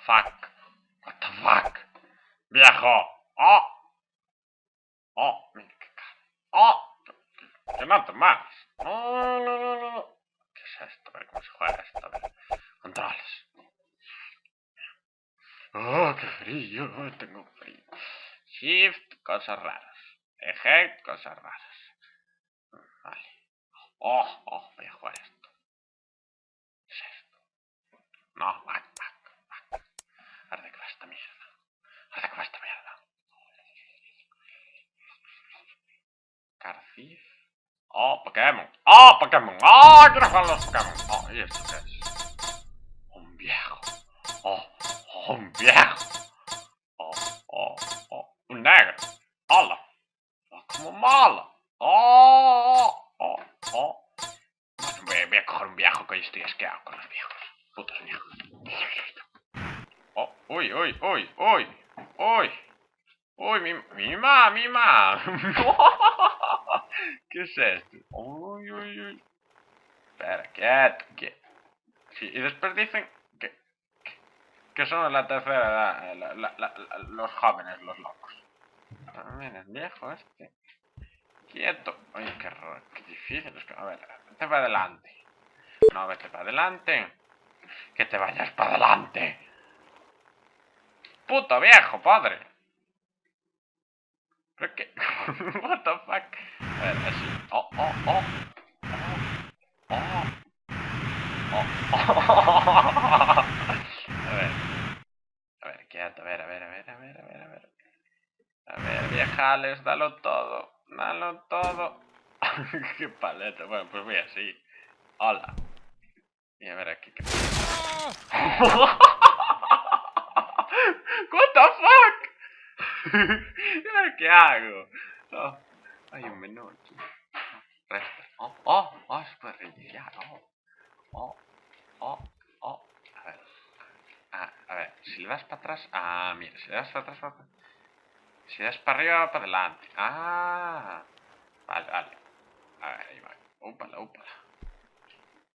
fuck? What the fuck? ¡Viejo! ¡Oh! ¡Oh! Mira qué cara. ¡Oh! ¡Que no te mates! ¡No, no, no, no! ¿Qué es esto? A ver cómo se juega esto. A ver. Controles. ¡Oh, qué frío! Tengo frío. Shift, cosas raras. Eject, cosas raras. Vale. ¡Oh! ¡Oh! Voy a jugar esto. ¿Qué es esto? No, back. Ahora de qué va esta mierda. Carcif. Oh, Pokémon. ¡Oh, Pokémon! ¡Oh, quiero jugar a los Pokémon! Oh, ¿y esto qué es? Un viejo. Un viejo. Un negro. ¡Hola! ¡Como malo! Bueno, voy a coger un viejo que hoy estoy asqueado con los viejos. Putos viejos. Oh, uy. Uy, mima. ¿Qué es esto? Uy. Espera, quieto. Sí, y después dicen que son la tercera edad, los jóvenes, los locos. Mira, el viejo este. Quieto. Oye, qué difícil. A ver, vete para adelante. No, vete para adelante. Que te vayas para adelante. Puto viejo, padre. ¿Pero qué? What the fuck? A ver, así. A ver, quieto, a ver. A ver, viejales, dalo todo. Qué paleta. Bueno, pues voy así. Hola. Y a ver aquí qué. What the fuck? ¿Y ahora qué hago? Oh, hay un menú aquí. Resta. Se puede reiniciar. A ver, si le das para atrás. Mira, si le das para atrás, si le das para arriba, para adelante. Vale. A ver, ahí va. Úpala.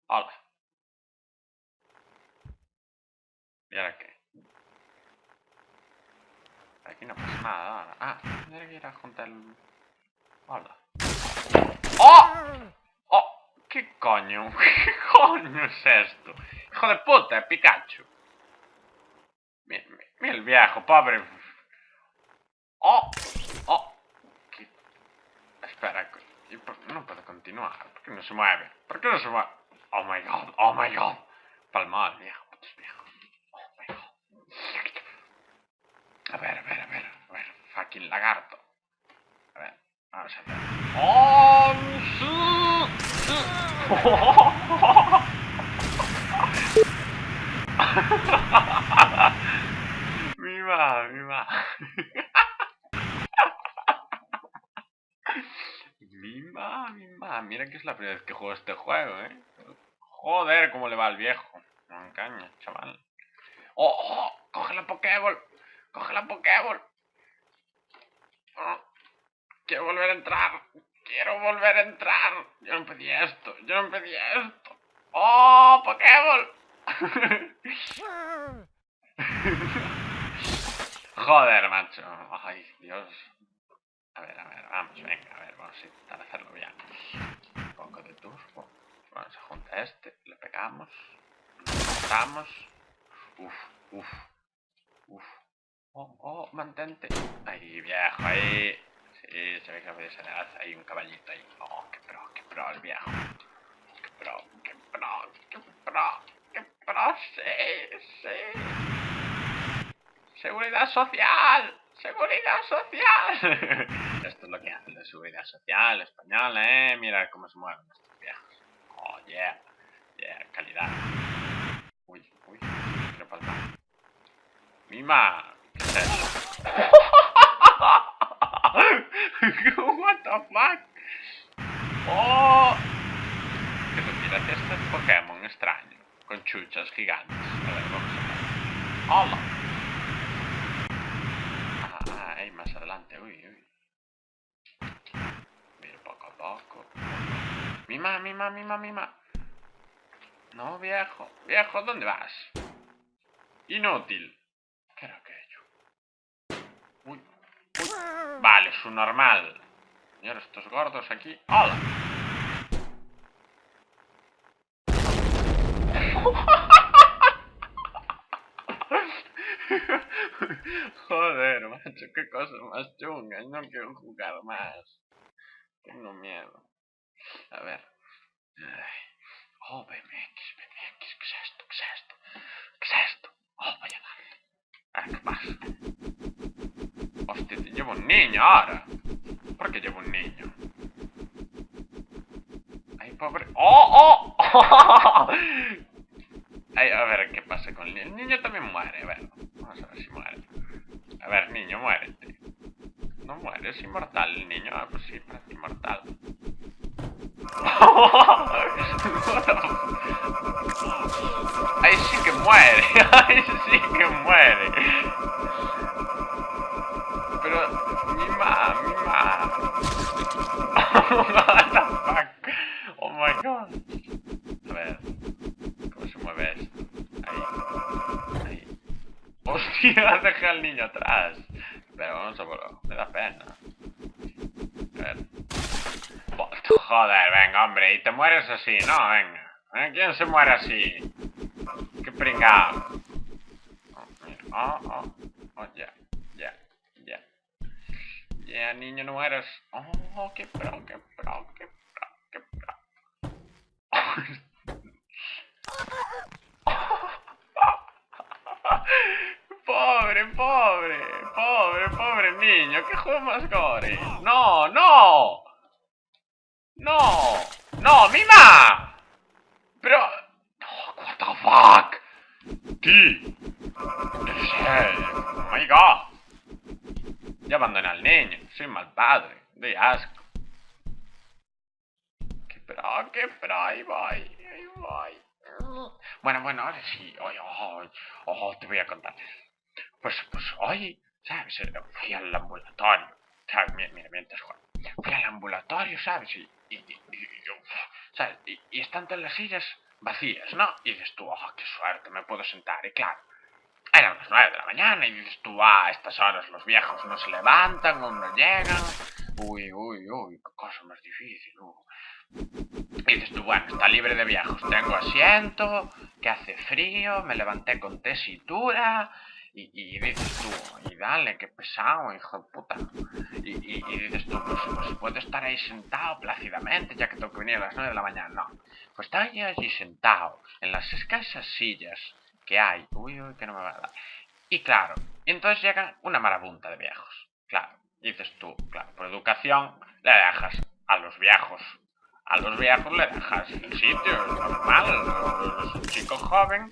Hola. ¿Y ahora qué? Aquí no pasa nada ahora. Tendré que ir a juntar el. Hola. ¡Oh! ¿Qué coño? ¿Qué coño es esto? Hijo de puta, Pikachu. Mira el viejo, pobre. ¿Qué? Espera, no puedo continuar. ¿Por qué no se mueve? Oh my god. Palmado, viejo, putos viejos. Oh my god. A ver. Fucking lagarto. A ver, vamos a ver. ¡Oh! Mima. Mima. Mira que es la primera vez que juego este juego, Joder, cómo le va al viejo. No engaña, chaval. Coge la Pokéball. Quiero volver a entrar. Yo no pedí esto. ¡Oh, Pokéball! Joder, macho. Ay, Dios. A ver, vamos a intentar hacerlo bien. Un poco de turbo. Vamos a juntar este, le pegamos. Matamos. Uf. Mantente. Ahí, viejo, ahí. Sí, se ve que puede ser ahí un caballito ahí. Qué pro el viejo. Qué pro, sí. Seguridad social. Esto es lo que hace la seguridad social española, Mira cómo se mueven estos viejos. Oh, yeah, calidad. Uy, quiero palmar. Mima, ¿qué es eso? What the fuck? ¿Qué te tiras este Pokémon extraño? Con chuchas gigantes. A ver, vamos a ver. Hola. Más adelante, uy. Mira poco a poco. Mima. No, viejo, ¿dónde vas? Inútil. su normal. Señor, estos gordos aquí. ¡Hola! Joder, macho, qué cosa más chunga. No quiero jugar más. Tengo miedo. A ver. Ay. Oh, BMX, BMX. ¿Qué es esto? ¿Qué es esto? ¿Qué es esto? Oh, voy a darle. A ver, ¿qué pasa? Hostia, te llevo un niño ahora. ¿Por qué llevo un niño? Ay, pobre. ¡Oh, oh! Ay, a ver qué pasa con el niño. El niño también muere. A ver, vamos a ver si muere. A ver, niño, muérete. No muere, es inmortal el niño. Ah, pues sí, parece inmortal. Ahí sí que muere. Ahí sí que muere. Pero, mima. What the fuck? Oh my god. A ver, ¿cómo se mueve esto? Ahí. Hostia, deja al niño atrás. Pero vamos a volver. Me da pena. A ver. Joder, venga, hombre. Y te mueres así, ¿no? Venga. ¿Quién se muere así? Qué pringado. Oh, ya. Ya, niño, no mueres. Oh, qué pro. Pobre niño, qué juego más gore. No, Mima. Pero, what the fuck, tío. Oh my god. Ya abandoné al niño, soy mal padre, de asco. Qué pro, ahí voy. Bueno, ahora sí. Te voy a contar. Pues, oye, ¿sabes? Fui al ambulatorio, ¿sabes? Mira, mientras Juan. Fui al ambulatorio, ¿sabes? ¿Sabes? Y están todas las sillas vacías, ¿no? Y dices tú, oh, qué suerte, me puedo sentar. Y claro, eran las 9 de la mañana y dices tú, a estas horas los viejos no se levantan o no llegan. Uy, qué cosa más difícil. Y dices tú, bueno, está libre de viejos, tengo asiento, que hace frío, me levanté con tesitura. Y dices tú, y dale, qué pesado, hijo de puta. Y dices tú, pues puedo estar ahí sentado plácidamente, ya que tengo que venir a las 9 de la mañana. No, pues estaba yo allí sentado, en las escasas sillas que hay. Uy, que no me va a dar. Y claro, entonces llega una marabunta de viejos. Claro, dices tú, claro, por educación le dejas a los viejos. A los viejos le dejas el sitio, es normal. Es un chico joven.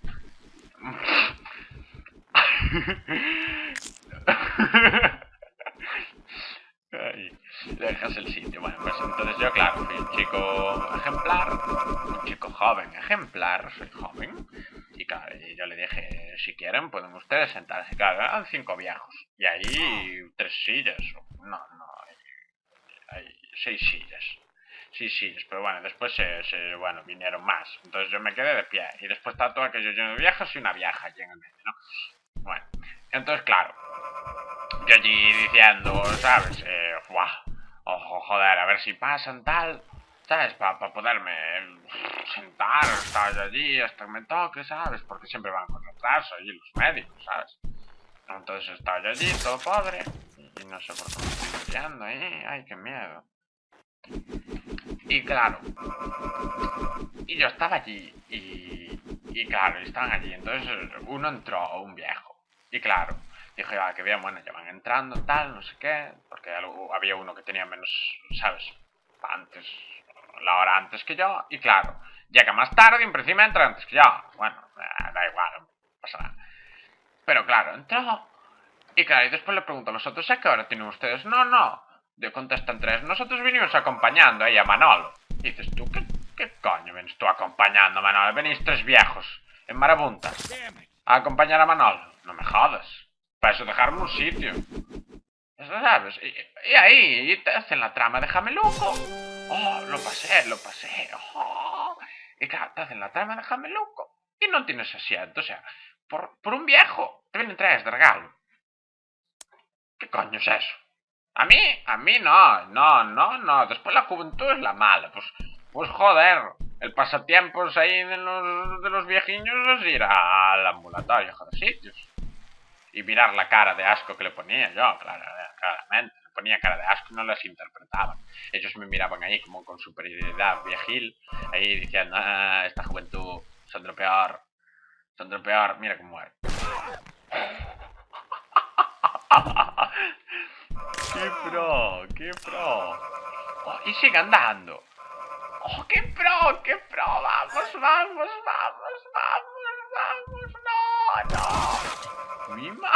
Ay, le dejas el sitio. Bueno, pues entonces yo, claro, fui un chico ejemplar, un chico joven ejemplar, soy joven. Y claro, yo le dije, si quieren, pueden ustedes sentarse. Claro, eran 5 viejos. Y ahí 3 sillas. No, hay 6 sillas. 6 sillas, pero bueno, después bueno, vinieron más. Entonces yo me quedé de pie. Y después está todo aquello lleno de viejos y una vieja allí en el medio, ¿no? Bueno, entonces claro, yo allí diciendo, ¿sabes? Ojo, joder, a ver si pasan tal, ¿sabes? Para poderme sentar, estar allí hasta que me toque, ¿sabes? Porque siempre van con retraso allí los médicos, ¿sabes? Entonces estaba yo allí, todo pobre, y no sé por qué me estoy muriendo ahí, ay, qué miedo. Y claro, y yo estaba allí, y claro, estaban allí, entonces uno entró, un viejo, y claro, dije, que bien, bueno, ya van entrando, tal, no sé qué, porque había uno que tenía menos, ¿sabes? Antes, la hora antes que yo, y claro, llega más tarde y en principio entra antes que yo. Bueno, da igual, no pasa nada. Pero claro, entró, y claro, y después le pregunto a los otros, ¿a qué hora tienen ustedes? No, yo contestan 3, nosotros vinimos acompañando ahí a Manolo. Y dices tú, ¿qué coño vienes tú acompañando a Manolo? Venís 3 viejos, en marabunta, a acompañar a Manolo. No me jodas. Para eso dejarme un sitio. Eso sabes. Y ahí te hacen la trama, déjame loco. Oh, lo pasé. Oh. Y claro, te hacen la trama, déjame loco. Y no tienes asiento. O sea, por un viejo te vienen 3 de regalo. ¿Qué coño es eso? A mí no. Después la juventud es la mala. Pues joder, el pasatiempos ahí de los viejiños es ir al ambulatorio, joder, sitios. Y mirar la cara de asco que le ponía yo, claramente. Le ponía cara de asco y no las interpretaba. Ellos me miraban ahí como con superioridad viejil, ahí diciendo, esta juventud son de lo peor. Son de lo peor, mira cómo muere. ¡Qué pro! Oh, y sigue andando. ¡Oh, qué pro! ¡Vamos! ¡No! ¡Mima!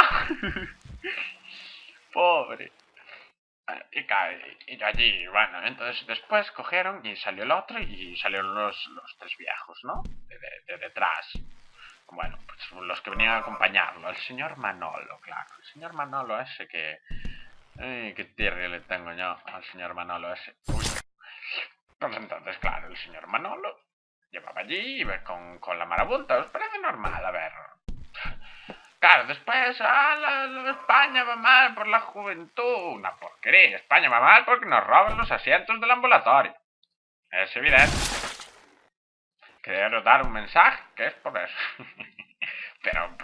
Pobre. Y yo allí, bueno, entonces después cogieron y salió el otro y salieron los tres viejos, ¿no? De detrás. Bueno, pues los que venían a acompañarlo. El señor Manolo, claro. El señor Manolo ese que... qué tierra le tengo yo al señor Manolo ese. Uy. Pues entonces, claro, el señor Manolo llevaba allí con la marabunta. ¿Os parece normal? A ver. Claro, después, la España va mal por la juventud. Una porquería. España va mal porque nos roban los asientos del ambulatorio. Es evidente. Quiero dar un mensaje que es por eso. pero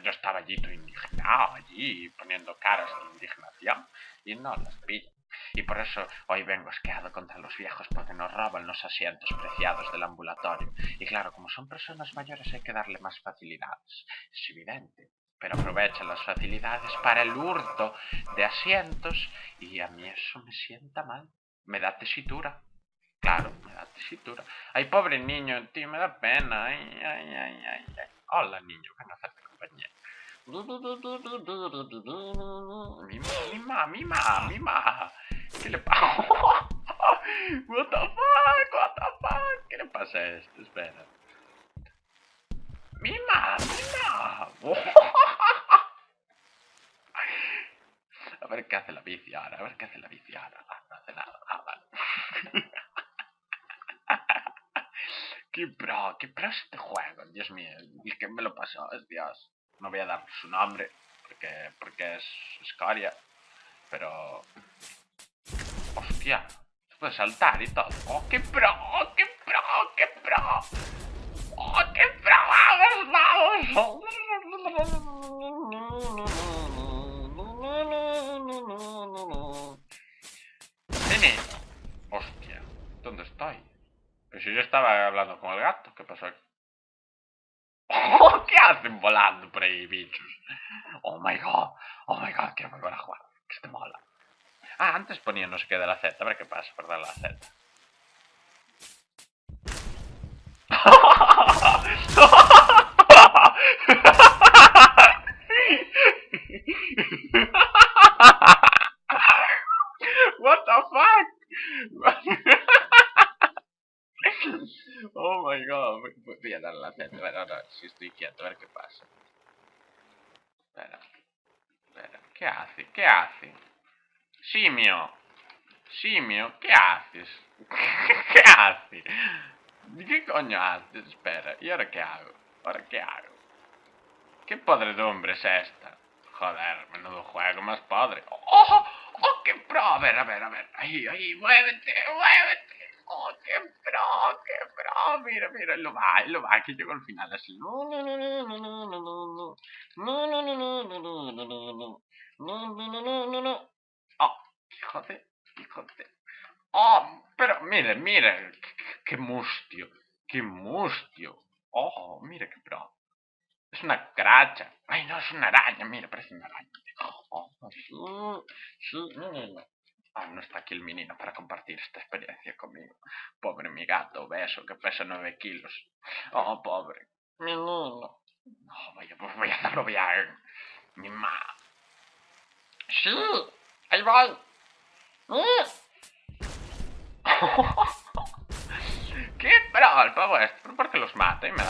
yo estaba allí todo indignado, allí poniendo caras de indignación y no las pillo. Y por eso hoy vengo asqueado contra los viejos porque nos roban los asientos preciados del ambulatorio. Y claro, como son personas mayores hay que darle más facilidades. Es evidente. Pero aprovechan las facilidades para el hurto de asientos y a mí eso me sienta mal. Me da tesitura. Claro, me da tesitura. Ay, pobre niño, tío, me da pena. Ay. Hola, niño, ven a hacerte compañía. Mima. ¿Qué le pasa? What the fuck? ¿Qué le pasa a esto? Espera. Mima. A ver qué hace la bici ahora, no hace nada. Vale. Qué pro este juego, Dios mío. El que me lo pasó es Dios. No voy a dar su nombre porque es escoria. Pero... hostia, se puede saltar y todo. ¡Oh, qué pro! ¡Oh, qué pro! ¡Vamos! Nene. Hostia, ¿dónde estoy? Pero si yo estaba hablando con el gato, ¿qué pasó aquí? Oh, ¿qué hacen volando por ahí, bichos? Oh my god, quiero volver a jugar, que este mola. Antes ponía no sé qué de la Z, a ver qué pasa por darle la Z. What the fuck? Oh my god, voy a darle la Z, a ver ahora si estoy quieto, a ver qué pasa. Espera, ¿qué hace? Simio, ¿qué haces? ¿Qué haces? ¿Qué coño haces? Espera, ¿y ahora qué hago? ¿Qué podredumbre es esta? Joder, menudo juego más podre. ¡Oh, qué pro! A ver. Ahí, muévete. ¡Oh, qué pro! Mira, lo va, que llegó al final así. Oh, híjate. Oh, pero mire, qué mustio. Oh, mira qué pro. Es una cracha. Ay, no, es una araña. Mira, parece una araña. Oh, sí. No está aquí el menino para compartir esta experiencia conmigo. Pobre mi gato obeso que pesa 9 kilos. Oh, pobre. Menino. No, voy a hacerlo bien. Mi ma. Sí, ahí voy. ¿Qué? Pero el pavo este, ¿por qué los mata? Y me da